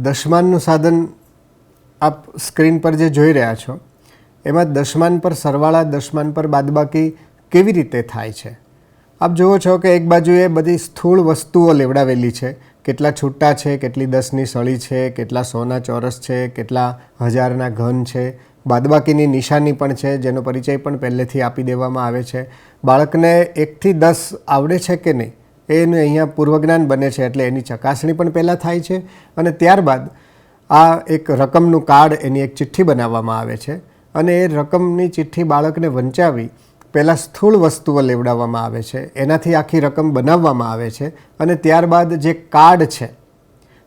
દશમાનનું સાધન આપ સ્ક્રીન પર જે જોઈ રહ્યા છો એમાં દશમાન પર સરવાળા, દશમાન પર બાદબાકી કેવી રીતે થાય છે. આપ જુઓ છો કે એક બાજુએ બધી સ્થૂળ વસ્તુઓ લેવડાવેલી છે, કેટલા છૂટા છે, કેટલી 10ની સળી છે, કેટલા 100ના ચોરસ છે, કેટલા 1000ના ઘન છે, બાદબાકીની નિશાની પણ છે જેનો પરિચય પણ પહેલેથી આપી દેવામાં આવે છે. બાળકને 1થી 10 આવડે છે કે નહીં એનું અહીંયા પૂર્વજ્ઞાન બને છે, એટલે એની ચકાસણી પણ પહેલાં થાય છે અને ત્યારબાદ આ એક રકમનું કાર્ડ, એની એક ચિઠ્ઠી બનાવવામાં આવે છે અને એ રકમની ચિઠ્ઠી બાળકને વંચાવી પહેલાં સ્થૂળ વસ્તુઓ લેવડાવવામાં આવે છે, એનાથી આખી રકમ બનાવવામાં આવે છે અને ત્યારબાદ જે કાર્ડ છે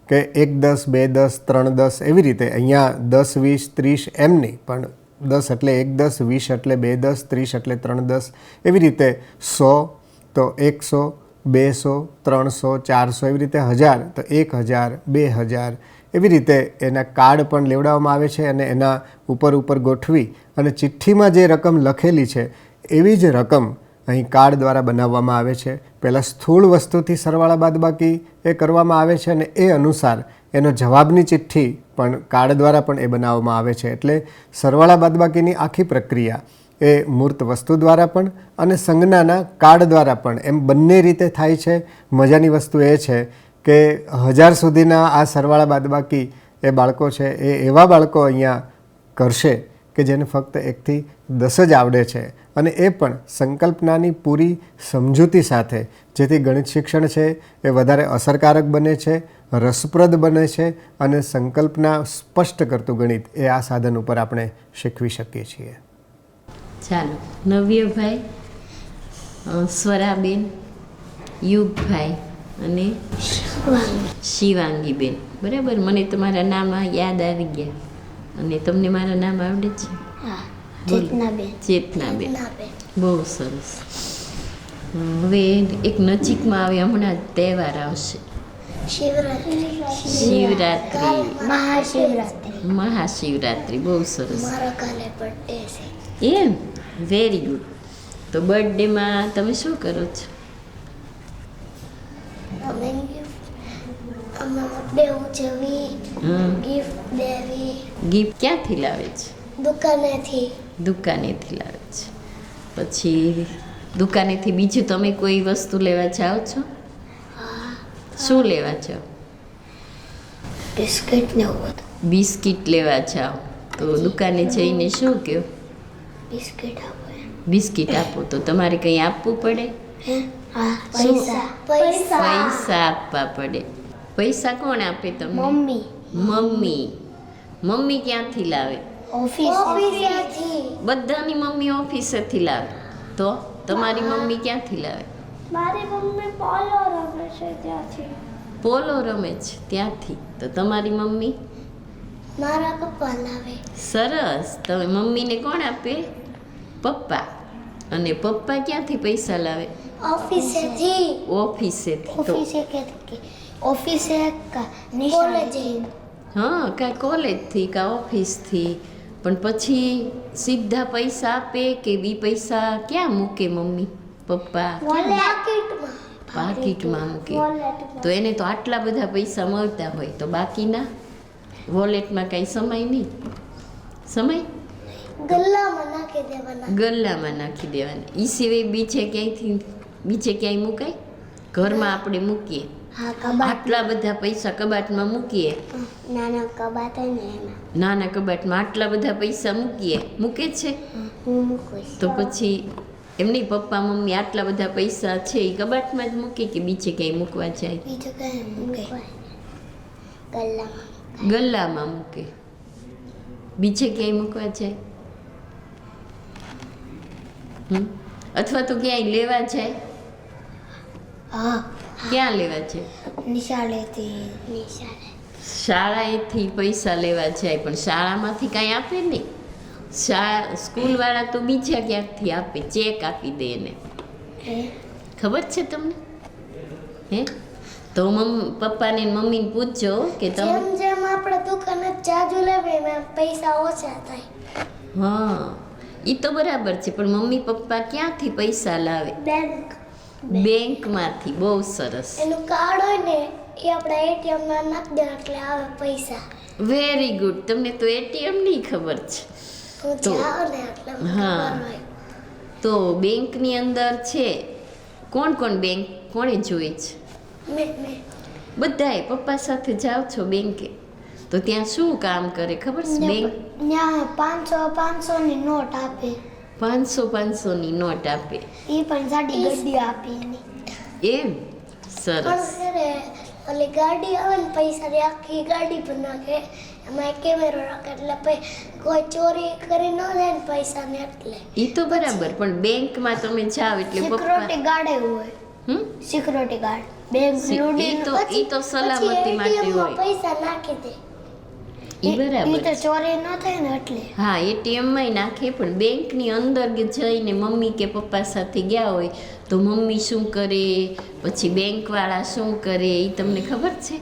કે 1 10, 2 10, 3 10 એવી રીતે અહીંયા 10 20 30 એમ નહીં, પણ 10 એટલે 1 10, 20 એટલે 2 10, 30 એટલે 3 10 એવી રીતે 100 તો 100, 200, 300, 400 એવી રીતે 1000 તો 1000, 2000 એવી રીતે એના કાર્ડ પણ લેવડાવવામાં આવે છે અને એના ઉપર ગોઠવી અને ચિઠ્ઠીમાં જે રકમ લખેલી છે એવી જ રકમ અહીં કાર્ડ દ્વારા બનાવવામાં આવે છે. પહેલાં સ્થૂળ વસ્તુથી સરવાળા બાદબાકી એ કરવામાં આવે છે અને એ અનુસાર એનો જવાબની ચિઠ્ઠી પણ કાર્ડ દ્વારા પણ એ બનાવવામાં આવે છે. એટલે સરવાળા બાદબાકીની આખી પ્રક્રિયા એ મૂર્ત વસ્તુ દ્વારા પણ અને સંજ્ઞાના કાર્ડ દ્વારા પણ એમ બંને રીતે થાય છે. મજાની વસ્તુ એ છે કે 1000 સુધીના આ સરવાળા બાદબાકી એ બાળકો છે એ એવા બાળકો અહીંયા કરશે કે જેને ફક્ત 1થી 10 જ આવડે છે અને એ પણ સંકલ્પનાની પૂરી સમજૂતી સાથે, જેથી ગણિત શિક્ષણ છે એ વધારે અસરકારક બને છે, રસપ્રદ બને છે અને સંકલ્પના સ્પષ્ટ કરતું ગણિત એ આ સાધન ઉપર આપણે શીખવી શકીએ છીએ. ચાલો, નવ્યભાઈ, સ્વરાબેન, યુગભાઈ અને શિવાંગીબેન. બરાબર, મને તમારા નામ યાદ આવી ગયા અને તમને મારા નામ આવડે છે? ચેતનાબેન. બહુ સરસ. હવે એક નજીકમાં આવે, હમણાં જ તહેવાર આવશે, શિવરાત્રી, મહાશિવરાત્રી. બહુ સરસ. એમ, વેરી ગુડ. તો બર્થડેમાં તમે શું કરો છો? ગિફ્ટ ક્યાંથી લાવે છે? દુકાનેથી લાવે છે. પછી દુકાનેથી બીજું તમે કોઈ વસ્તુ લેવા જાઓ છો? શું લેવા જાઓ? બિસ્કિટ લેવા જાઓ. તો દુકાને જઈને શું કહો? બિસ્કિટ આપો. તો તમારે કંઈ આપવું પડે? પૈસા આપવા પડે. પૈસા કોણ આપે તમને? મમ્મી ક્યાંથી લાવે? બધાની મમ્મી ઓફિસેથી લાવે. તો તમારી મમ્મી ક્યાંથી લાવે? મારી મમ્મી પોલો રમે છે ત્યાંથી. પોલો રમે છે ત્યાંથી. તો તમારી મમ્મી? મારા પપ્પા લાવે. સરસ. તમે મમ્મીને કોણ આપે? પપ્પા. અને પપ્પા ક્યાંથી પૈસા લાવે? ઓફિસે હા, કાંઈ કોલેજથી કાં ઓફિસથી. પણ પછી સીધા પૈસા આપે કે બી પૈસા ક્યાં મૂકે મમ્મી પપ્પા? પાકીટમાં મૂકે. તો એને તો આટલા બધા પૈસા મળતા હોય તો બાકીના વોલેટમાં કાંઈ સમાય નહીં? સમાય? ગલ્લામાં નાખી દેવાના. એ સિવાય બીજે ક્યાંય મુકાય? ઘરમાં આપણે મૂકીએ, આટલા બધા પૈસા કબાટમાં મૂકીએ, નાના કબાટમાં આટલા બધા પૈસા મૂકે છે. તો પછી એમની પપ્પા મમ્મી આટલા બધા પૈસા છે એ કબાટમાં જ મૂકે કે બીજે ક્યાંય મૂકવા જાય? ગલ્લામાં મૂકે. બીજે ક્યાંય મૂકવા જાય? અથવા તો ક્યાંય લેવા જાય? ક્યાં લેવા જાય? શાળાએથી પૈસા લેવા જાય. પણ શાળામાંથી કાંઈ આપે નહીં. સ્કૂલવાળા તો બીજા ક્યાંકથી આપે, ચેક આપી દે એને. ખબર છે તમને? હે? તો પપ્પાને મમ્મીને પૂછજો કે જેમ આપણે દુકાને ચાજુ લેવે પૈસા ઓછા થાય. હા, એ તો બરાબર છે. પણ મમ્મી પપ્પા ક્યાંથી પૈસા લાવે? બેંક. બેંકમાંથી. બહુ સરસ. એનું કાર્ડ હોય ને એ આપણા એટીએમમાં નાખી દે એટલે આવે પૈસા. વેરી ગુડ, તમને તો એટીએમ ની ખબર છે. હું તો- જાઉં ને એટલે મને હા. ખબર હોય. તો બેંકની અંદર છે કોણ કોણ બેંક કોણે જોઈ છે? મેં બધાએ પપ્પા સાથે જાઓ છો બેંકે, તો ત્યાં શું કામ કરે ખબર છે? બેંક ત્યાં 500 ની નોટ આપે. 500 ની નોટ આપે. એ પણ સાડી ગड्डी આપે એની. એમ? સરસ. પણ છે ને ઓલી ગાડી આવે ને પૈસાની આખી ગાડી પર નાખે, એમાં એક કેમેરો રાખે એટલે કોઈ ચોરી કરી ન જાય ને પૈસાને એટલે. ઈ તો બરાબર, પણ બેંકમાં તમે જાઓ એટલે સિક્યુરિટી પપ્પા ગાર્ડ એવું હોય. હમ સિક્યુરિટી ગાર્ડ બેંક ઈ તો સલામતી માટે હોય. પૈસા નાખી દે. ઈ બરાબર તો છે. ચોરી ન થાય ને એટલે. હા, એટીએમમાં નાખે, પણ બેંકની અંદર જઈને મમ્મી કે પપ્પા સાથે ગયા હોય તો મમ્મી શું કરે, પછી બેંકવાળા શું કરે, એ તમને ખબર છે?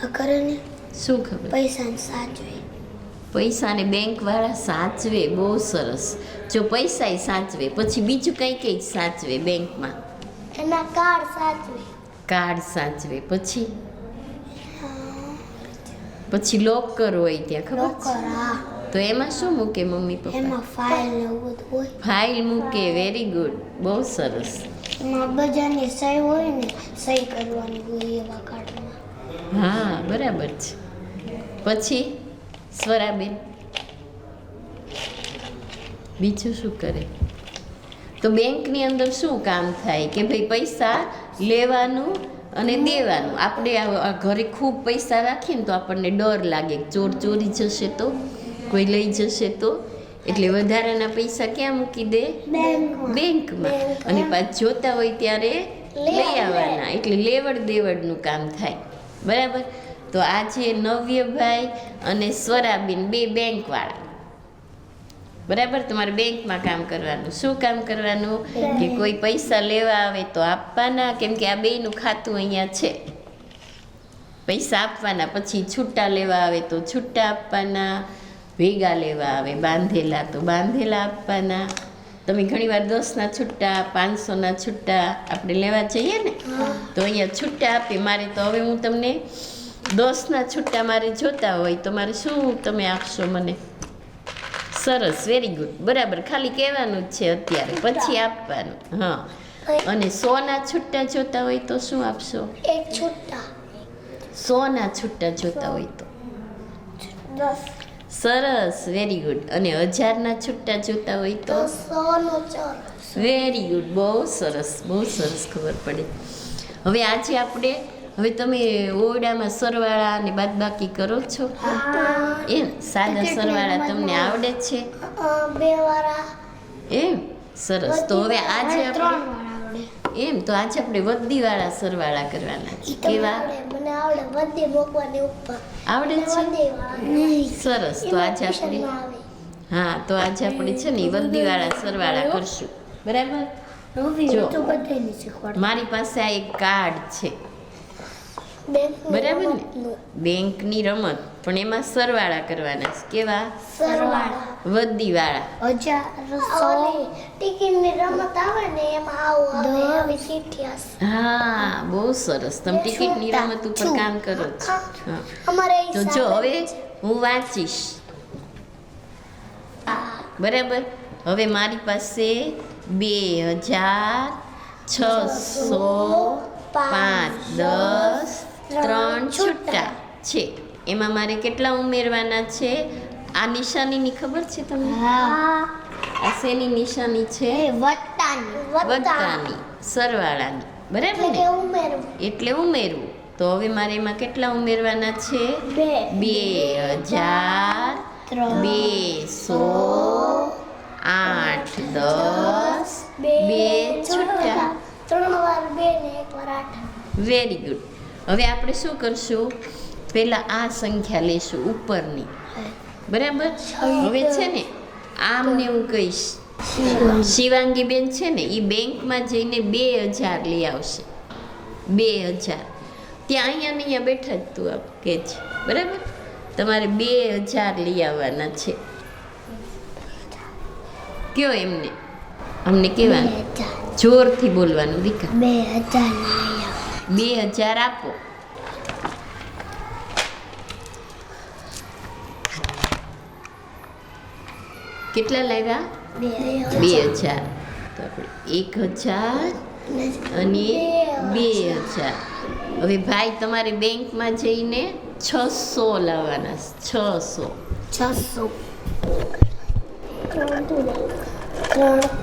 આ કરે ને શું ખબર? પૈસાને સાચવે. પૈસાને બેંકવાળા સાચવે. બહુ સરસ. જો પૈસાય સાચવે, પછી બીજું કઈ સાચવે બેંકમાં? એના કાર્ડ સાચવે. કાર્ડ સાચવે. પછી લોકર હોય ત્યાં, ખબર છે? લોકર, હા. તો એમાં શું મૂકે મમ્મી પપ્પા? એમાં ફાઇલ ને એવું બધું હોય. ફાઇલ મૂકે. વેરી ગુડ, બહુ સરસ. એમાં બધાની સહી હોય ને, સહી કરવાની હોય એવા કાર્ડમાં. હા, બરાબર છે. પછી સ્વરાબેન બીજું શું કરે? તો બેંકની અંદર શું કામ થાય કે ભાઈ પૈસા લેવાનું અને દેવાનું. આપણે આ ઘરે ખૂબ પૈસા રાખીએ ને તો આપણને ડર લાગે કે ચોર ચોરી જશે તો, કોઈ લઈ જશે તો, એટલે વધારાના પૈસા ક્યાં મૂકી દે? બેંકમાં. અને પાછું જોતા હોય ત્યારે લઈ આવવાના, એટલે લેવડ દેવડનું કામ થાય. બરાબર. તો આજે નવ્યભાઈ અને સ્વરાબેન બે બેંકવાળા. બરાબર. તમારે બેંકમાં કામ કરવાનું. શું કામ કરવાનું? કે કોઈ પૈસા લેવા આવે તો આપવાના, કેમ કે આ બેયનું ખાતું અહીંયા છે. પૈસા આપવાના, પછી છૂટા લેવા આવે તો છૂટા આપવાના, ભેગા લેવા આવે બાંધેલા તો બાંધેલા આપવાના. તમે ઘણીવાર 10ના છૂટા, 500ના છૂટા આપણે લેવા જઈએ ને, તો અહીંયા છૂટા આપે. મારે તો હવે હું તમને 10ના છૂટા મારે જોતા હોય તો મારે શું તમે આપશો મને? સરસ, વેરી ગુડ, બરાબર. ખાલી કહેવાનું જ છે અત્યારે, પછી આપવાનું. હા. અને 100ના છૂટા જોતા હોય તો શું આપશો? એક છૂટા. 100ના છૂટા જોતા હોય તો? 10. સરસ, વેરી ગુડ. અને 1000ના છૂટા જોતા હોય તો? 100 નો ચોરસ. વેરી ગુડ, બહુ સરસ, બહુ સરસ, ખબર પડે. હવે આજે આપણે તમે ઓરડામાં સરવાળા અને બાદબાકી કરો છો? એમ? સાદા સરવાળા તમને આવડે છે? 2 વાળા. એમ? સરસ. તો હવે આજે 3 આપણે વાળા આવડે. એમ તો આજે આપણે વધીવાળા સરવાળા કરવાના છે. કેવા? મને આવડે બધી મૂકવાની ઉપર. આવડે છે? વધી વાળા. સરસ. તો આજે આપણે હા, તો આજે આપણે છે ને વધીવાળા સરવાળા કરશું. બરાબર. જો. તો બધાને શીખવાડ. મારી પાસે આ એક કાર્ડ છે, બરાબર ને? બેંકની રમત, પણ એમાં સરવાળા કરવાના છે. કેવા? સરવાળા. વધીવાળા. 1000 ટિકિટની રમત આવે ને એમાં આવું આવે આવી ચીઠી હશે. હા, બહુ સરસ. તમે ટિકિટની રમત ઉપર કામ કરો છો. હા. અમારે તો જો હવે હું વાંચીશ. બરાબર. હવે મારી પાસે 2000, 600, 5, 10, 3 છૂટા છે. એમાં મારે કેટલા ઉમેરવાના છે? આ નિશાનીની ખબર છે તમને? હા. આ શેની નિશાની છે? વત્તાની, સરવાળાની. બરાબર ને? ઉમેરવું. એટલે ઉમેરવું. તો હવે મારે એમાં કેટલા ઉમેરવાના છે? 2000, 200, 8, 10, 2 છૂટા. 3 વાર 2 ને 1 વાર 8. Very good. હવે આપણે શું કરશું? પહેલા આ સંખ્યા લેશું ઉપરની. બરાબર. હવે છે ને આમને હું કહીશ, શિવાંગી બેન છે ને એ બેંકમાં જઈને 2000 લઈ આવશે. 2000 ત્યાં અહીંયા બેઠા જ તું આપ કે છે. બરાબર. તમારે 2000 લઈ આવવાના છે. કયો એમને? અમને કેવાનું? જોરથી બોલવાનું દીકા. 2000 2000 આપો. કેટલા લાવ્યા? 2000. તો આપણે 1000 અને 2000. હવે ભાઈ તમારે બેંકમાં જઈને 600 લાવવાના છે. 600. 3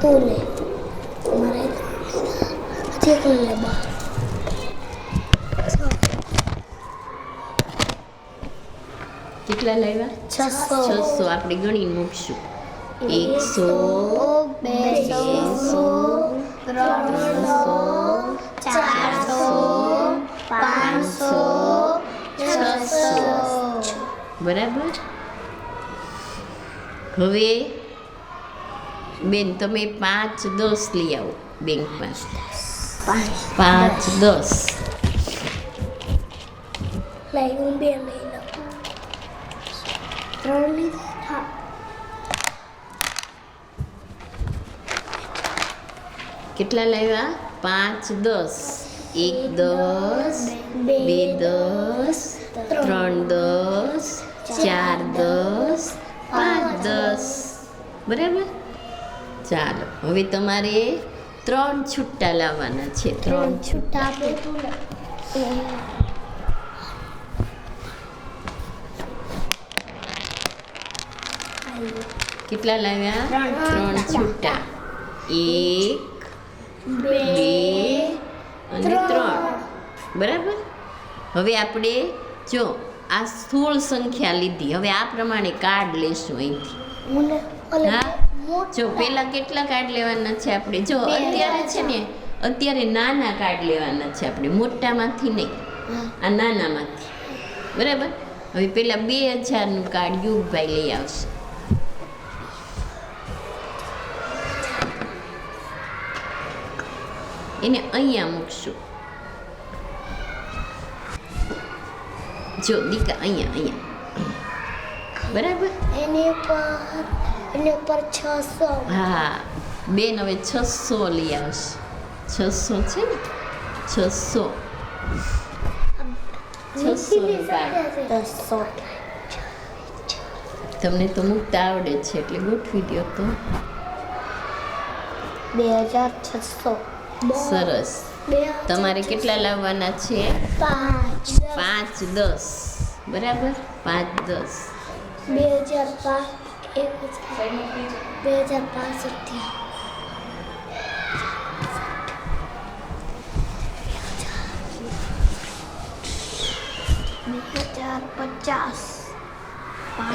તું લે મારે હજી એક લે બા. કેટલા લાવ્યા? 600. આપણે ગણીને મૂકશું. 100 200 300 400 500 600. બરાબર. હવે બેન તમે 5 10 લઈ આવો બેંકમાં. 5 10. લઈ હું 2 લઈ લઉં. 3 લીધા. હા. કેટલા લાવ્યા? 5 10. 1 10 2 10 3 10 4 10 5 10. બરાબર. ચાલો હવે તમારે 3 છૂટા લાવવાના છે. 3 છૂટા આપે તું લે. કેટલા લાવ્યા? 3 છૂટા. 1 2 અને 3. બરાબર. હવે આપણે જો આ સ્થૂળ સંખ્યા લીધી. હવે આ પ્રમાણે કાર્ડ લેશું અહીંથી. હા, જો પેલા કેટલા કાર્ડ લેવાના છે આપણે? જો અત્યારે છે ને, અત્યારે નાના કાર્ડ લેવાના છે આપણે, મોટામાંથી નહીં, આ નાનામાંથી. બરાબર. હવે પેલા 2000નું કાર્ડ યુગભાઈ લઈ આવશે. એને અહીંયા મૂકશું. જો દીકા અહીંયા. બરાબર. એની ઉપર 600. હા બેન હવે 600 લઈ આવશે. 600 છે ને? 600. 600 કાર્ડ. તમને તો મૂકતા આવડે છે એટલે ગોઠવી દો તો. 2600. સરસ. તમારે કેટલા લાવવાના છે? 5 5 10. બરાબર. 5 10. 2005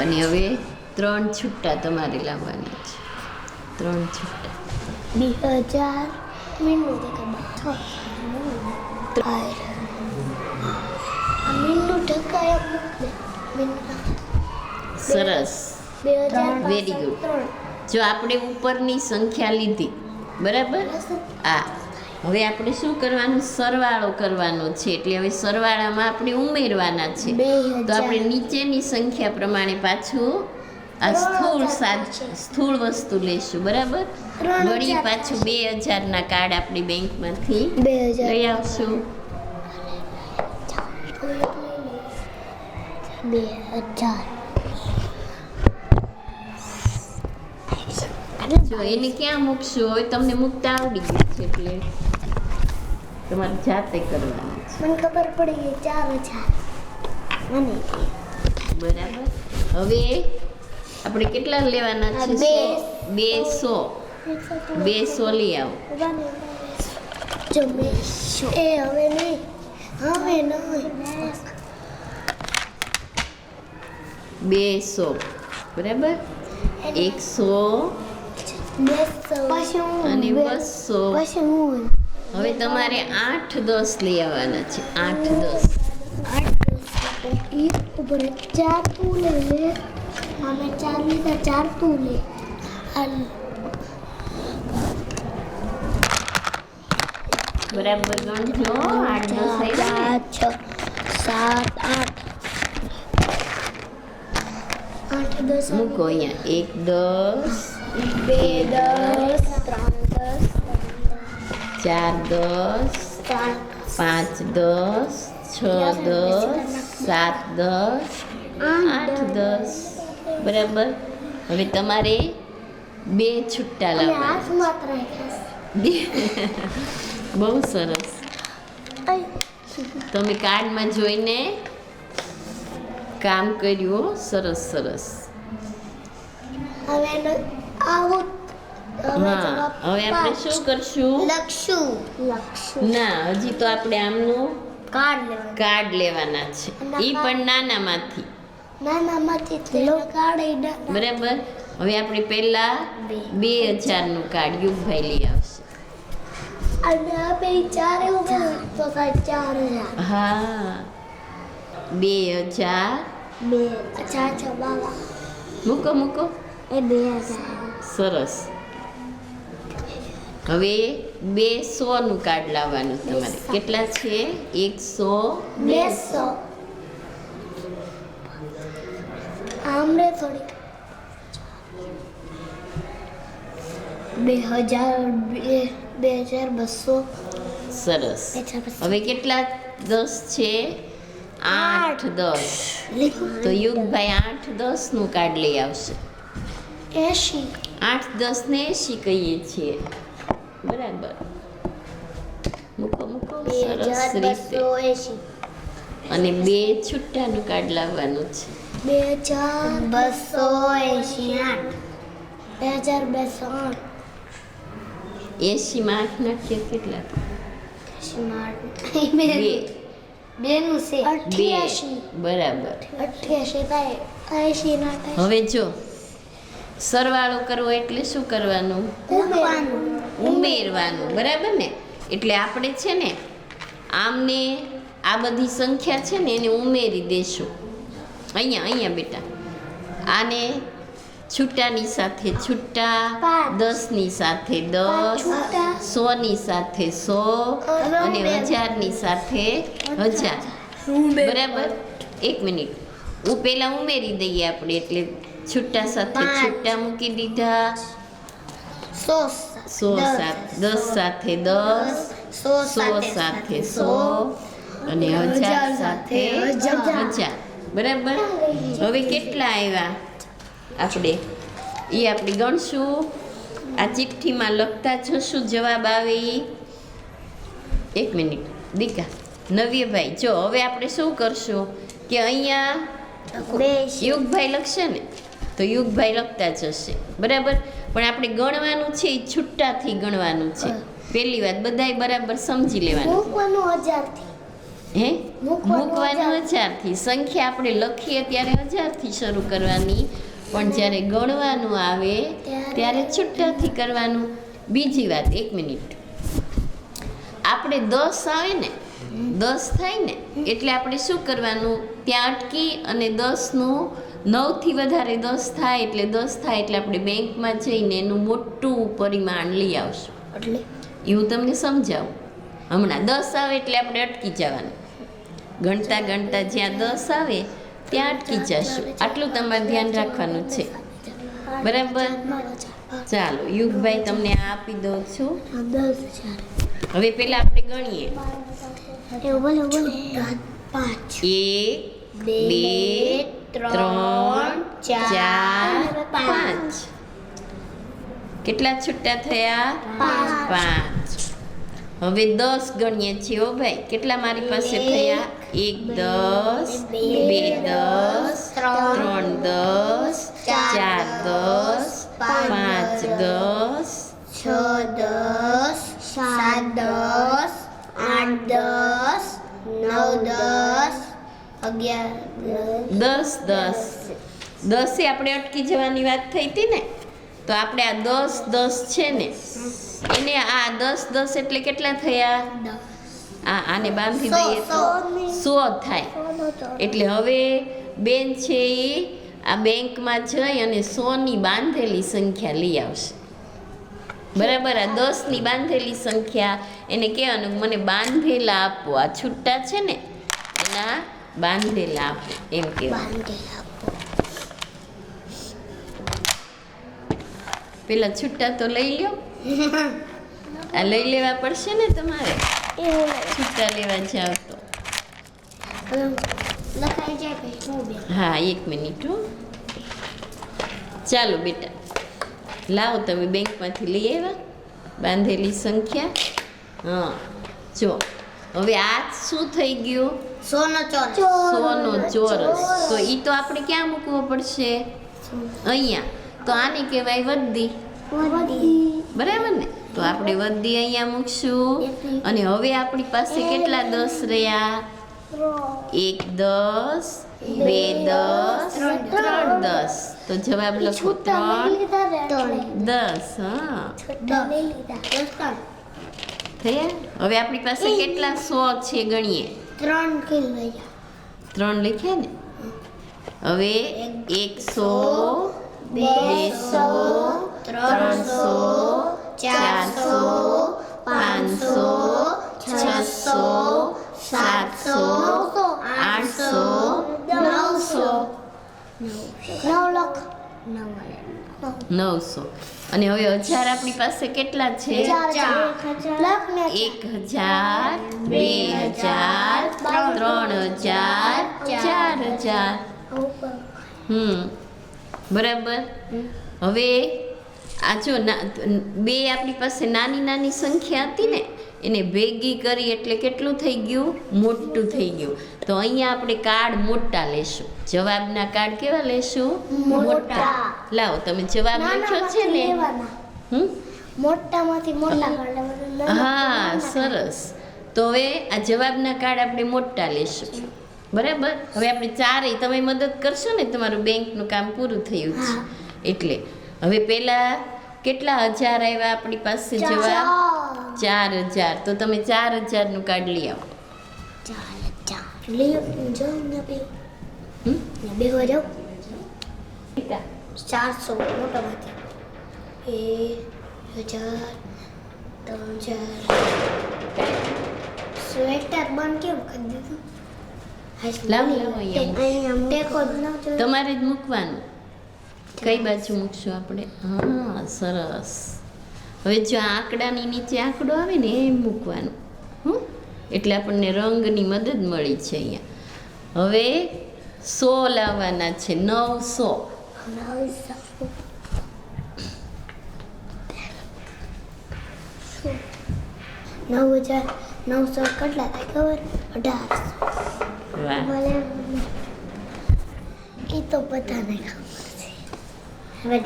અને હવે 3 છૂટા તમારે લાવવાના છે. 3 છૂટા. 2000 મીનુ ઢકાય સરસ. Very good. જો આપણે ઉપરની સંખ્યા લીધી. બરાબર. આ હવે આપણે શું કરવાનું? સરવાળો કરવાનો છે. એટલે હવે સરવાળામાં આપણે ઉમેરવાના છે. તો આપણે નીચેની સંખ્યા પ્રમાણે પાછું આ સ્થૂળ વસ્તુ લેશું. બરાબર. વળી પાછું 2000ના કાર્ડ આપણી બેંકમાંથી લઈ આવશું. 2000 જો એને ક્યાં મૂકશું? હવે તમને મૂકતા આવડી ગયું છે એટલે તમારે જાતે કરવાનું છે. મને ખબર પડી ગઈ 4000 મને. બરાબર. હવે આપણે કેટલા લેવાના છે? 200. 200 લઈ આવો. જો એ હવે નહીં. 200. બરાબર. 100 અને 200. હવે તમારે 8 10 લઈ આવવાના છે. 8 10. ઉપર 4 તું લે. અમે 4 લીધા. 4 તું લે. બરાબર ગણજો. 8 10 6 7 8 10 મૂકો અહીંયા. 1 10 2 10 3 10 4 10 5 10 6 10 7 10 8 10. બરાબર. હવે તમારે 2 છૂટા અને લાવવાના હાથમાં જ રાખ્યા બે બહુ સરસ છે. તમે કાર્ડમાં જોઈને કામ કર્યું હો. સરસ સરસ. હવે આવું હા હવે આપણે શું કરશું? લખશું ના હજી તો આપણે આમનું કાર્ડ લેવાનું. કાર્ડ લેવાના છે, એ પણ નાનામાંથી. નાનામાંથી થઈને કાર્ડ ઈ નાના. બરાબર. હવે આપણે પહેલા 2000નું કાર્ડ યુગભાઈ લઈ આવશે. અને આ બે ચાર એવું કરું તો થાય 4000. હા 2000 બે અચ્છા બાબા મૂકો મૂકો. એ 2000. સરસ. હવે 200નું કાર્ડ લાવવાનું તમારે. 200. કેટલા છે? 100 200. આમરે થોડી 2200. સરસ. હવે કેટલા 10 છે? 8 10. તો યુગભાઈ 8 10નું કાર્ડ લઈ આવશે. 80. 8 10 ને 80 કહીએ છીએ. બરાબર. મૂકો મૂકો. સરસ રીતે. 2280. અને 2 છૂટાનું કાર્ડ લાવવાનું છે. 2288. 2208. 80 માં 8 નાખીએ કેટલા? બે 2 નું છે 88. બરાબર. 88 થાય 80 ના થાય. હવે જો સરવાળો કરવો એટલે શું કરવાનું? ઉમેરવાનું. બરાબર ને? એટલે આપણે છે ને આમને આ બધી સંખ્યા છે ને એને ઉમેરી દેશું. અહીંયા બેટા આને છૂટાની સાથે છૂટા, 10ની સાથે 10, 100ની સાથે 100 અને 1000ની સાથે 1000. બરાબર. 1 મિનિટ હું પહેલા ઉમેરી દઈએ આપણે. એટલે છૂટા સાથે છૂટા મૂકી દીધા. 100 10 સાથે 10, 100 સાથે 100 અને 1000 સાથે 1000. બરાબર. હવે કેટલા આવ્યા આપણે એ આપણે ગણશું. આ ચિઠ્ઠીમાં લખતા જશું જવાબ આવે એ. 1 મિનિટ દીકા નવ્યભાઈ જો હવે આપણે શું કરશું કે અહીંયા યુગભાઈ લખશે ને તો યુગભાઈ લખતા જશે. બરાબર. પણ આપણે ગણવાનું છે એ છૂટાથી ગણવાનું છે. પહેલી વાત બધાય બરાબર સમજી લેવાનું. મૂકવાનું 1000 થી. હે મૂકવાનું 1000 થી. સંખ્યા આપણે લખીએ ત્યારે 1000 થી શરૂ કરવાની, પણ જ્યારે ગણવાનું આવે ત્યારે છૂટાથી કરવાનું. બીજી વાત 1 મિનિટ આપણે 10 આવે ને 10 થાય ને એટલે આપણે શું કરવાનું? ત્યાં અટકી અને 10નું 9થી વધારે 10 થાય એટલે 10 થાય એટલે આપણે બેંકમાં જઈને એનું મોટું પરિમાણ લઈ આવશું. એટલે એ હું તમને સમજાવું હમણાં. 10 આવે એટલે આપણે અટકી જવાનું. ગણતા ગણતા જ્યાં 10 આવે ત્યાં અટકી જશું. આટલું તમારે ધ્યાન રાખવાનું છે. બરાબર. ચાલો યુગભાઈ તમને આ આપી દઉં છું. 10000. હવે પેલા આપણે ગણીએ. 5 1 2 3 4 5. કેટલા છૂટા થયા? 5. હવે 10 ગણીએ છીએ હો ભાઈ. કેટલા મારી પાસે થયા? 1 10, 2 10, 3 10, 4 10, 5 10, 6 10, 7 10, 8 10, 9 10, 11 10 10 આપણે અટકી જવાની વાત થઈ હતી ને, તો આપણે આ 10 10 છે ને એને આ 10 10 એટલે કેટલા થયા? આને બાંધી દઈએ તો 100 થાય. એટલે હવે બેન છે એ આ બેંકમાં જઈ અને 100ની બાંધેલી સંખ્યા લઈ આવશે. બરાબર. આ 10ની બાંધેલી સંખ્યા એને કહેવાનું મને બાંધેલા આપો. આ છૂટા છે ને એના બાંધેલા આપો એમ કહેવાનું. પેલા છૂટા તો લઈ લ્યો. આ લઈ લેવા પડશે ને તમારે. છૂટા લેવા જાવ તો. લખાઈ જાય પછી હું બે. હા 1 મિનિટ હો. ચાલો બેટા લાવો તમે બેંકમાંથી લઈ આવ્યા બાંધેલી સંખ્યા. હા જો હવે આ શું થઈ ગયું? સોનો ચોરસ. સોનો ચોરસ. તો એ તો આપણે ક્યાં મૂકવો પડશે? અહીંયા. તો આને કહેવાય વદ્દી, બરાબર ને? તો આપણે વદ્દી અહીંયા મૂકશું. અને હવે આપણી પાસે કેટલા 10 રહ્યા? 1 10, 2 10, 3 10. તો જવાબ લખો 3 10. હા થયા. હવે આપણી પાસે કેટલા 100 છે ગણીએ. 3 લખ્યા ને. હવે 100, 200, 300, 400, 500, 600, 700, 800, 900. અને હવે 1000 આપણી પાસે કેટલા છે? 1000, 2000, 3000, 4000. બરાબર. હવે આ જો બે આપણી પાસે નાની નાની સંખ્યા હતી ને, એને ભેગી કરી એટલે કેટલું થઈ ગયું? મોટું થઈ ગયું. તો અહીંયા આપણે કાર્ડ મોટા લેશું. જવાબના કાર્ડ કેવા લેશું? મોટા. લાવો તમે જવાબ લખ્યો છે ને. મોટામાંથી મોટા કાર્ડ. હા સરસ. તો હવે આ જવાબના કાર્ડ આપણે મોટા લેશું. બરાબર. હવે આપણે ચારેય તમે મદદ કરશો ને, તમારું બેંકનું કામ પૂરું થયું છે એટલે. હવે પહેલા કેટલા 1000 આવ્યા આપણી પાસે? જવાબ 4000. તો તમે 4000 નું કાર્ડ લઈ આવો. 4000 લઈ આવો. 400 મોટામાંથી 1000, 3000. સ્વેટર બંધ કેમ કરી દીધું? લાવો તમારે જ મૂકવાનું. કઈ બાજુ મૂકશું આપણે? હા સરસ. હવે જો આંકડાની નીચે આંકડો આવે ને એમ મૂકવાનું. એટલે આપણને રંગની મદદ મળી છે અહીંયા. હવે 100 લાવવાના છે. 900. 9,900 કેટલા થાય ખબર? 1800. વાહ. એ તો બધાને ખબર છે. હવે મેં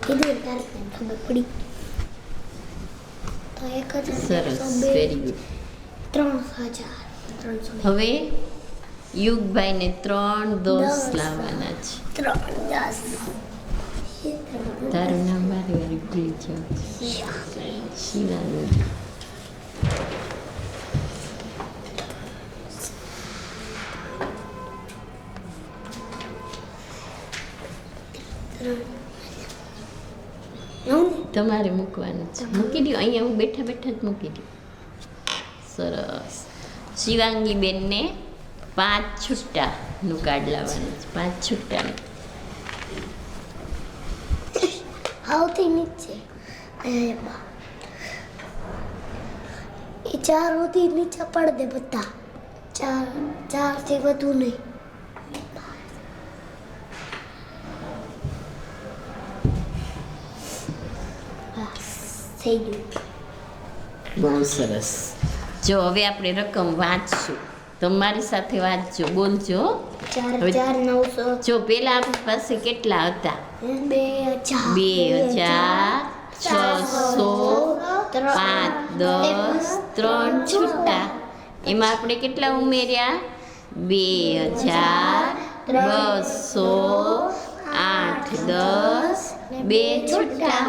કીધું ત્યારે ખબર પડી. તો 1000, સરસ. Very good. 3000. હવે યુગભાઈને 3 10 લાવવાના છે. 3 તારું નામ વારી વારી ભૂલી જાઉં છું. શિવાની. તમારે મૂકવાનું છે. મૂકી દો અહીંયા. હું બેઠા બેઠા જ મૂકી દઉં. સરસ. શિવાંગી બેનને 5 છૂટાનું કાર્ડ લાવવાનું છે. 5 છૂટાનું. સૌથી નીચે એ 4 સુધી નીચે પડ દે બધા. 4 થી વધુ નહીં. થઈ ગયું. બહુ સરસ. જો હવે આપણે રકમ વાંચશું. તમારી સાથે વાંચજો, બોલજો. 4,900. જો પેલા આપણી પાસે કેટલા હતા? 2,000. 2,600, 5 10, 3 છૂટા. એમાં આપણે કેટલા ઉમેર્યા? 2,200, 8 10, 2 છૂટા.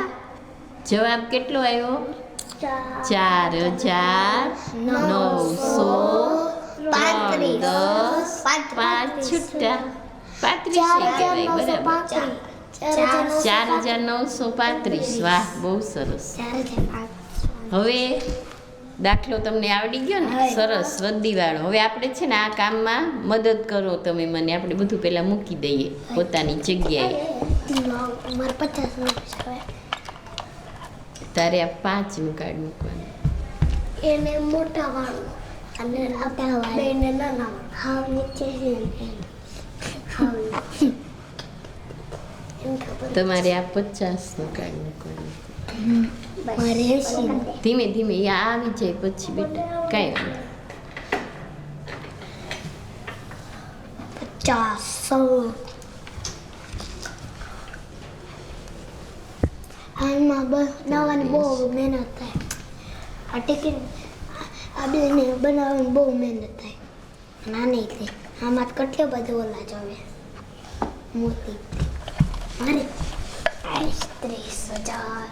જવાબ કેટલો આવ્યો? 4,900, 5 છૂટા. 35 બરાબર. 4,935. વાહ, બહુ સરસ. હવે દાખલો તમને આવડી ગયો ને? સરસ. વધીવાળો. હવે આપણે છે ને આ કામમાં મદદ કરો તમે મને. આપણે બધું પહેલાં મૂકી દઈએ પોતાની જગ્યાએ. તારે આ 5નું કાર્ડ મૂકવાનું. એને મોટા વાળું અને બેને નાના વાળું. હાવ નીચે છે. હાવ એમ ખબર તમારે આ 50નું કાઢી નાખવાનું. મારે 80 ધીમે ધીમે એ આવી જાય પછી બેટા કાંઈ વાંધો નહીં. 50 આમાં બનાવવાની બહુ મહેનત થાય. આ ટિકિટ આ બેને બનાવવાની બહુ મહેનત થાય. નાની થઈ આમાં તો કેટલે બધું ઓલા જોવે મોતી મારે 30,000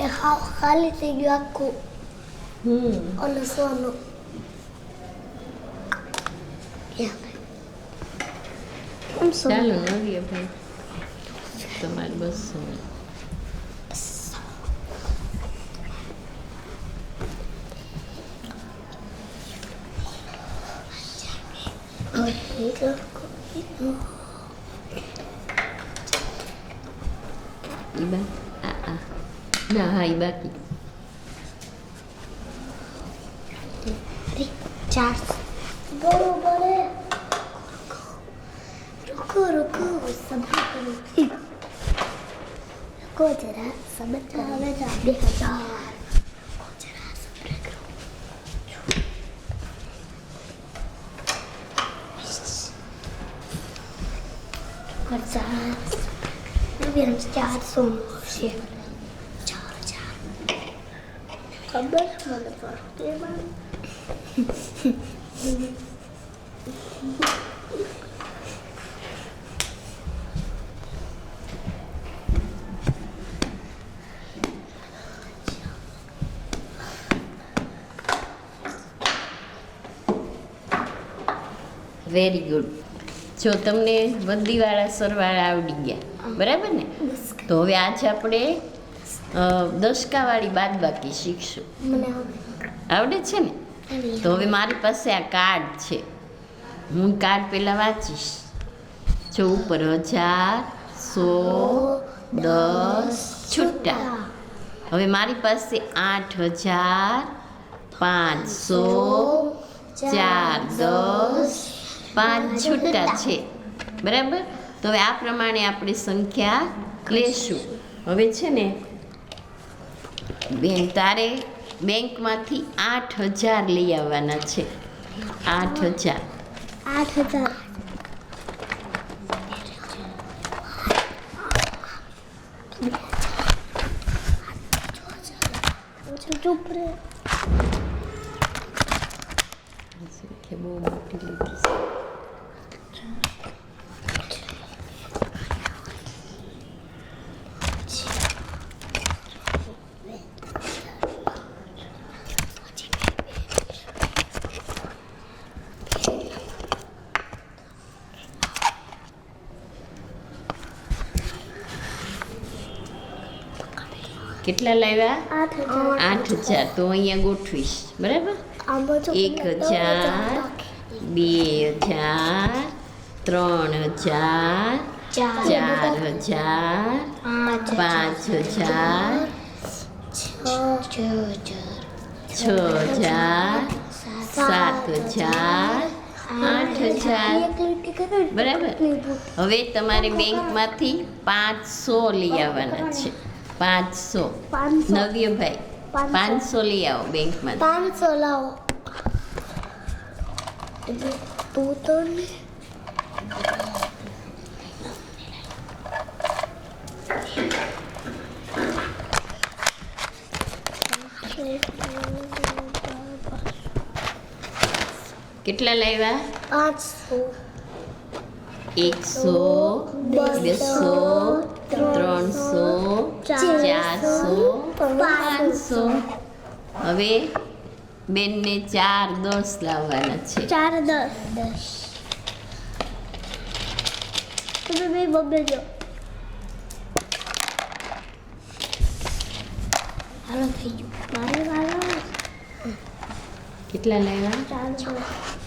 એ હાવ ખાલી થઈ ગયું આખું ઓલું સોનું. ચાલો નવીએ ભાઈ તમારે 200. ઈ બા આ ના હા ઈ બાકી. 4 બરોબર હે. रुको सब्र करो. रुको जरा सब्र करो. 2000 रुको जरा सब्र करो. 400 છે 4000 ખબર મને પડતી મને. Very good. જો તમને વધીવાળા સરવાળા આવડી ગયા બરાબર ને, તો હવે આજે આપણે દશકાવાળી બાદબાકી શીખશું. મને આવડે છે ને? તો હવે મારી પાસે આ કાર્ડ છે, હું કાર્ડ પહેલાં વાંચીશ. જો ઉપર 1000, 100, 10 છૂટા. હવે મારી પાસે 8,000, 500, 4 10 5 છૂટા છે બરાબર. તો હવે આ પ્રમાણે આપણે સંખ્યા લેશું. હવે છે ને બેન તારે બેંકમાંથી 8,000 લઈ આવવાના છે. 8,000 ચૂપ રે. સંખ્યા બહુ મોટી લીધી છે. કેટલા લાવ્યા? 8,000. તો અહીંયા ગોઠવીશ બરાબર. 1,000, 2,000, 3,000, 4,000, 5,000, 6,000, 7,000, 8,000 બરાબર. હવે તમારે બેંકમાંથી 500 લઈ આવવાના છે. 500 નવ્યભાઈ 500 લઈ આવો બેંકમાંથી. 500 લાવો. તું તો ને કેટલા લાવ્યા? 500 100, 200, 300, 400, 500. હવે બેનને 4 10 લાવવાના છે. 4 10 તમે બે બબે જો. હાલો થઈ ગયું મારે વાળો. કેટલા લાવ્યા?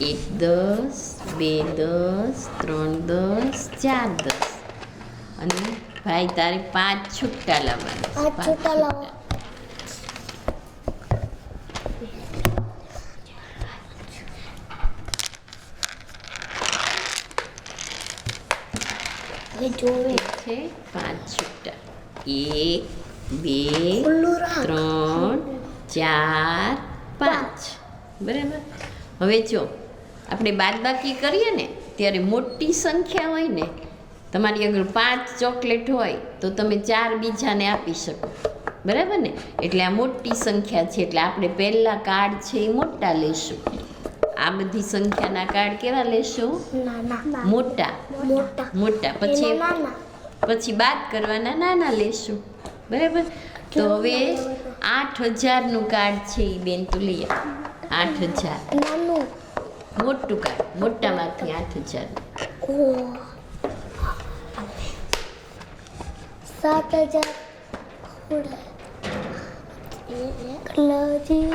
1 10, 2 10, 3 10, 4 10. અને ભાઈ તારે 5 છૂટા લાવવાના. 5 છૂટા લાવો. હવે જોવે છે 5 છૂટા 1 2 ખુલ્લું રાખ 3 4 5 બરાબર. હવે જો આપણે બાદબાકી કરીએ ને ત્યારે મોટી સંખ્યા હોય ને, તમારી આગળ 5 ચોકલેટ હોય તો તમે 4 બીજાને આપી શકો, બરાબર ને. એટલે આ મોટી સંખ્યા છે, એટલે આપણે પહેલાં કાર્ડ છે એ મોટા લેશું. આ બધી સંખ્યાના કાર્ડ કેવા લેશું? નાના મોટા મોટા મોટા. પછી નાના પછી બાદ કરવાના નાના લેશું, બરાબર. તો હવે 8000નું કાર્ડ છે એ બેન તો લઈ આવો. 8000 નાનું મોટું કાર્ડ, મોટામાંથી 8000. ઓ 7000 લજી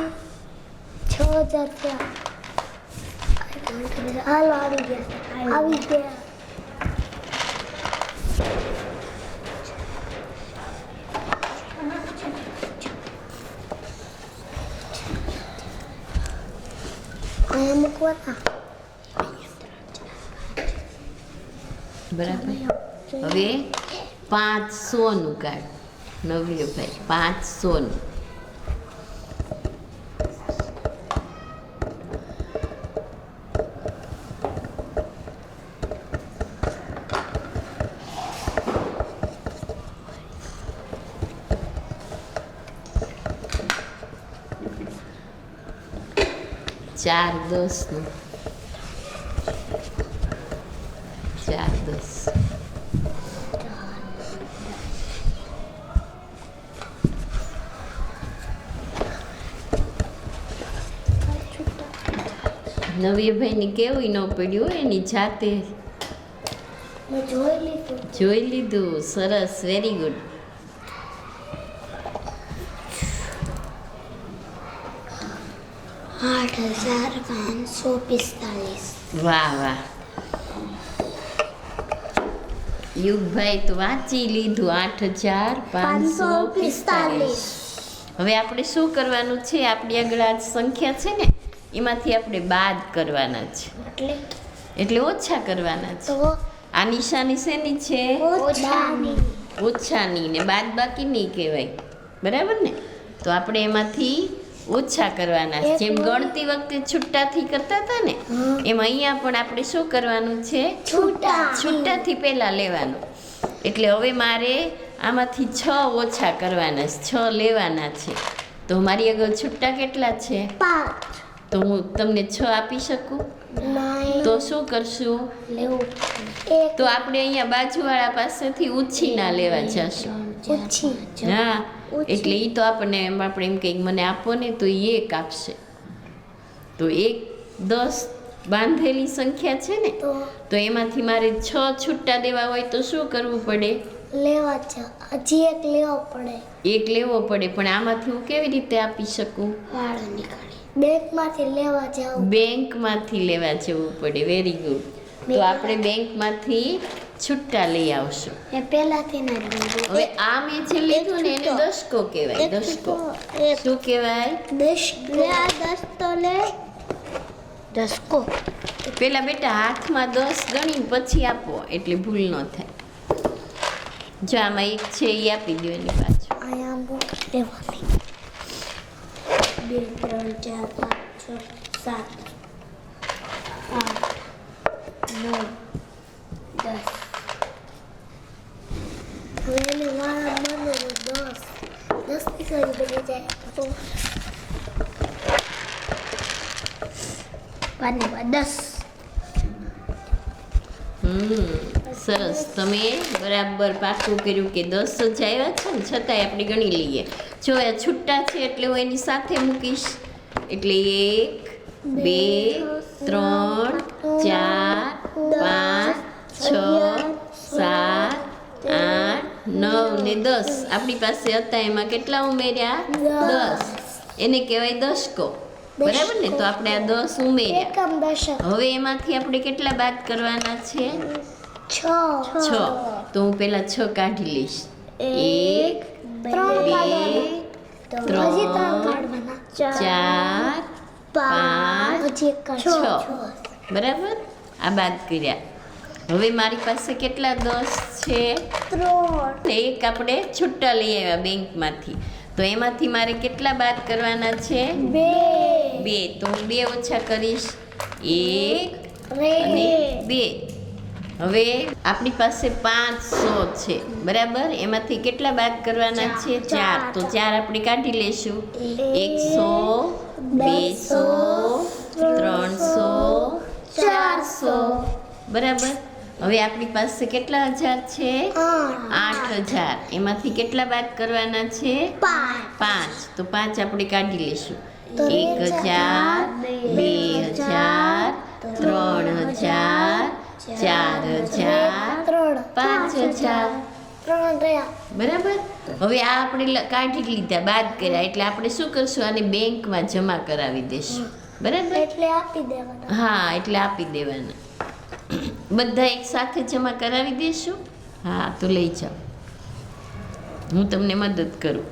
6000 થયા. હાલો આવી ગયા. અહીંયા મૂકવાના બરાબર. હવે 500નું કાર્ડ નવ્યભાઈ, 500નું. ચાર 10નું 4 10. નવીભાઈને કેવું ન પડ્યું હોય એની જાતે મેં જોઈ લીધું. જોઈ લીધું. સરસ, વેરી ગુડ. $8,545. વાહ વાહ. યુગભાઈ તો વાંચી લીધું. 8,545. હવે આપણે શું કરવાનું છે? આપણી આગળ આ સંખ્યા છે ને એમાંથી આપણે બાદ કરવાના છે, એટલે ઓછા કરવાના છે. તો આ નિશાની શેની છે? ઓછાની. ઓછાની ને બાદ બાકીની કહેવાય, બરાબર ને. તો આપણે એમાંથી ઓછા કરવાના છે. જેમ ગણતી વખતે છૂટાથી કરતા હતા ને, એમ અહીંયા પણ આપણે શું કરવાનું છે? છૂટાથી પહેલા લેવાનું. એટલે હવે મારે આમાંથી 6 ઓછા કરવાના છે, 6 લેવાના છે. તો મારી આગળ છૂટા કેટલા છે? 5. તો હું તમને 6 આપી શકું? તો શું કરશું? તો આપણે અહીંયા બાજુવાળા પાસેથી ઉછીના લેવા જશું. હા, એટલે એ તો આપણને આપણે એમ કંઈક મને આપો ને તો એ 1 આપશે. તો 1 10 બાંધેલી સંખ્યા છે ને, તો એમાંથી મારે 6 છૂટા દેવા હોય તો શું કરવું પડે? લેવા છે. હજી એક લેવો પડે. 1 લેવો પડે. પણ આમાંથી હું કેવી રીતે આપી શકું? વાળો નીકાળી બેંકમાંથી લેવા જાવ. બેંકમાંથી લેવા જવું પડે. Very good. તો આપણે બેંકમાંથી છૂટા લઈ આવશું. એ પહેલાથી ના લીધું. હવે આ મેં જે લીધું ને એને દશકો કહેવાય. દશકો શું કહેવાય? 10 તો લે 10. પેલા બેટા હાથમાં 10 ગણીને પછી આપો, એટલે ભૂલ ન થાય. જો આમાં 1 છે એ આપી દો એની પાછળ. અહીંયા બુક લેવાની. 2 3 4 5 6 7 8 9 10. હવે એને વાળા મને 10 ની કરી બની જાય તો 10. સરસ. તમે બરાબર પાકું કર્યું કે 10 જ આવ્યા છે ને, છતાંય આપણે ગણી લઈએ. જો આ છૂટા છે એટલે હું એની સાથે મૂકીશ. એટલે 1 2 3 4 5 6 7 8 9 ને 10 આપણી પાસે હતા. એમાં કેટલા ઉમેર્યા? 10. એને કહેવાય દશકો, બરાબર ને. તો આપણે આ 10 ઉમેર્યા. એકમ દશક. હવે એમાંથી આપણે કેટલા બાદ કરવાના છે? 6. તો હું પેલા 6 કાઢી લઈશ. 1 2 3 4 5 6. બરાબર. આ બાદ કર્યા. હવે મારી પાસે કેટલા 10 છે? 3. એક આપણે છૂટા લઈ આવ્યા બેંકમાંથી, તો એમાંથી મારે કેટલા બાદ કરવાના છે? 2. તો હું 2 ઓછા કરીશ, 1 અને 2. હવે આપણી પાસે 500 છે, બરાબર? એમાંથી કેટલા બાદ કરવાના છે? 4. તો 4 આપણે કાઢી લેશું. 100, 200, 300, 400, બરાબર? હવે આપણી પાસે કેટલા હજાર છે? 8,000. એમાંથી કેટલા બાદ કરવાના છે? 5. તો 5 આપણે કાઢી લેશું. 1,000, 2,000, 3,000, 4,000, 5,000, બરાબર? હવે આ આપણે કાઢી લીધા, બાદ કર્યા, એટલે આપણે શું કરશું? આને બેંકમાં જમા કરાવી દેશું, બરાબર? એટલે આપી દેવાના. હા, એટલે આપી દેવાના. બધા એક સાથે જમા કરાવી દેશું. હા, તો લઈ જાઓ, હું તમને મદદ કરું.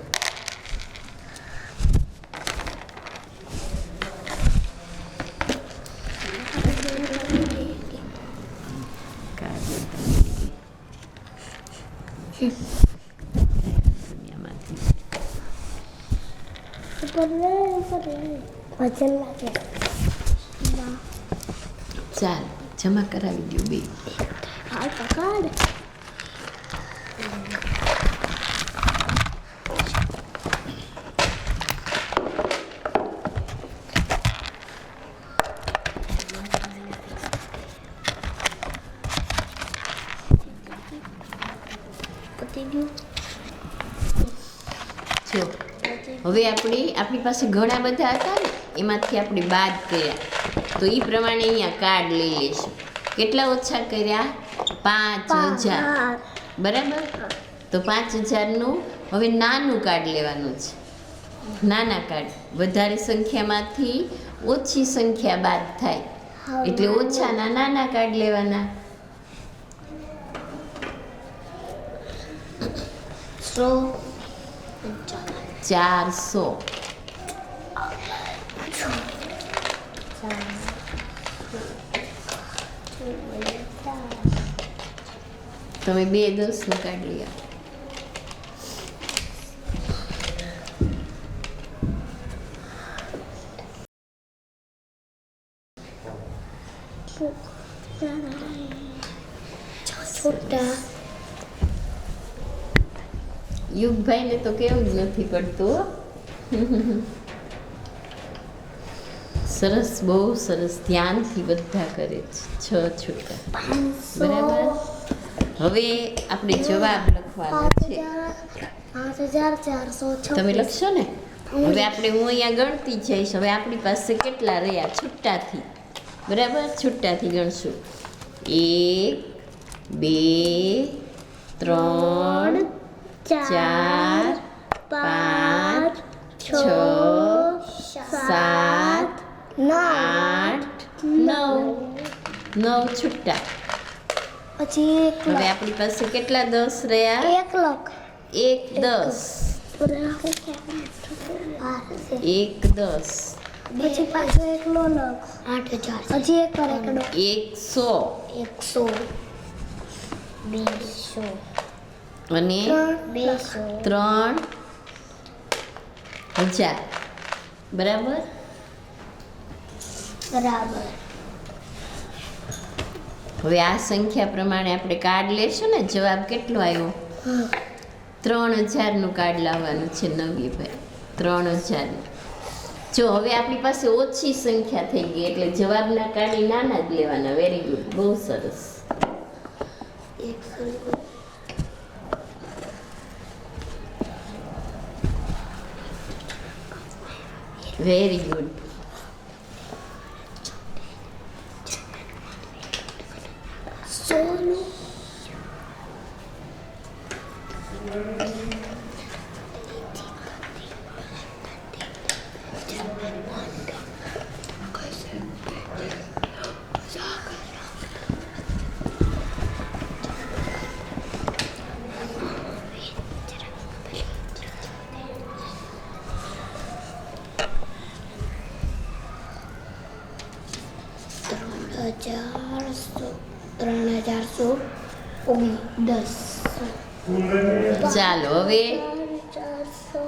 વજન લાગે. ચાલ, જમા કરાવી દો બે. હાલ પકડ. જો હવે આપણી પાસે ઘણા બધા હતા ને, એમાંથી આપણે બાદ કર્યા, તો એ પ્રમાણે અહીંયા કાર્ડ લઈ લઈશું. કેટલા ઓછા કર્યા? 5,000, બરાબર? તો 5,000નું હવે નાનું કાર્ડ લેવાનું છે. નાના કાર્ડ, વધારે સંખ્યામાંથી ઓછી સંખ્યા બાદ થાય, એટલે ઓછાના નાના કાર્ડ લેવાના. 400. તમે 2 10નું કાર્ડ લઈ આવો. છોટા યુગભાઈને તો કેવું જ નથી પડતું. સરસ, બહુ સરસ, ધ્યાનથી બધા કરે છે. 6 છૂટા, બરાબર? હવે આપણે જવાબ લખવાનો છે. 5,406. તમે લખશો ને? હવે હું અહીંયા ગણતી જઈશ. હવે આપણી પાસે કેટલા રહ્યા છૂટાથી? બરાબર, છૂટાથી ગણશું. 1, 2, 3, 4, 5, 6, 7, 8, 9 છૂટા. પછી હવે આપણી પાસે કેટલા 10 રહ્યા? 1 લખ. 1 10, 1 10, પછી પાછો 1 નો લખ. 8,000. પછી 1 પર 1 100, 200 અને 3,000, બરાબર? હવે આ સંખ્યા પ્રમાણે આપણે કાર્ડ લેશું ને. જવાબ કેટલો આવ્યો? 3,000નું કાર્ડ લાવવાનું છે નવીભાઈ, 3,000નું. જો હવે આપણી પાસે ઓછી સંખ્યા થઈ ગઈ, એટલે જવાબના કાર્ડ નાના જ લેવાના. વેરી ગુડ, બહુ સરસ. Very good. 3410. ચાલો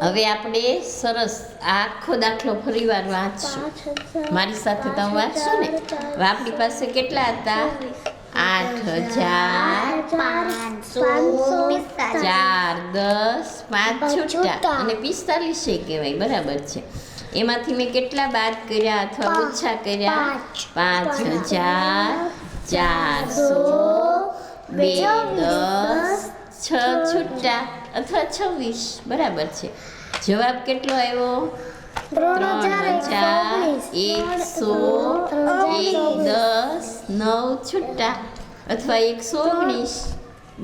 હવે આપણે સરસ આ આખો દાખલો ફરીવાર વાંચશું. મારી સાથે તમે વાંચશો ને. હવે આપણી પાસે કેટલા હતા? 8,500 4 10 5 છૂટા અને 45 કહેવાય. બરાબર છે. એમાંથી મેં કેટલા બાદ કર્યા અથવા ઓછા કર્યા? 5,400 2 10 6 છૂટા અથવા 26. બરાબર છે. જવાબ કેટલો આવ્યો? 3,100 9 છૂટા અથવા 119.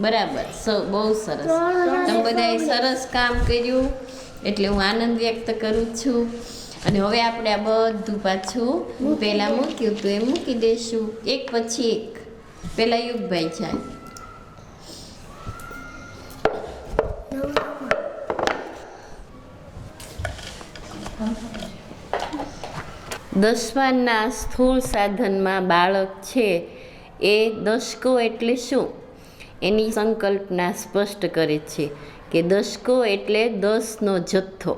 બરાબર. બહુ સરસ. તમે બધાએ સરસ કામ કર્યું એટલે હું આનંદ વ્યક્ત કરું છું. અને હવે આપણે આ બધું પાછું પહેલાં મૂક્યું તો એ મૂકી દઈશું એક પછી એક. પહેલાં યુગભાઈ જાય. દસમાના સ્થૂળ સાધનમાં બાળક છે એ દશકો એટલે શું એની સંકલ્પના સ્પષ્ટ કરે છે કે દશકો એટલે 10નો જથ્થો.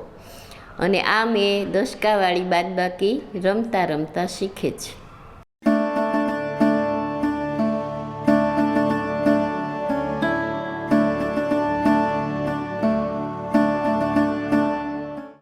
અને આમ એ દશકાવાળી બાદબાકી રમતા રમતા શીખે છે.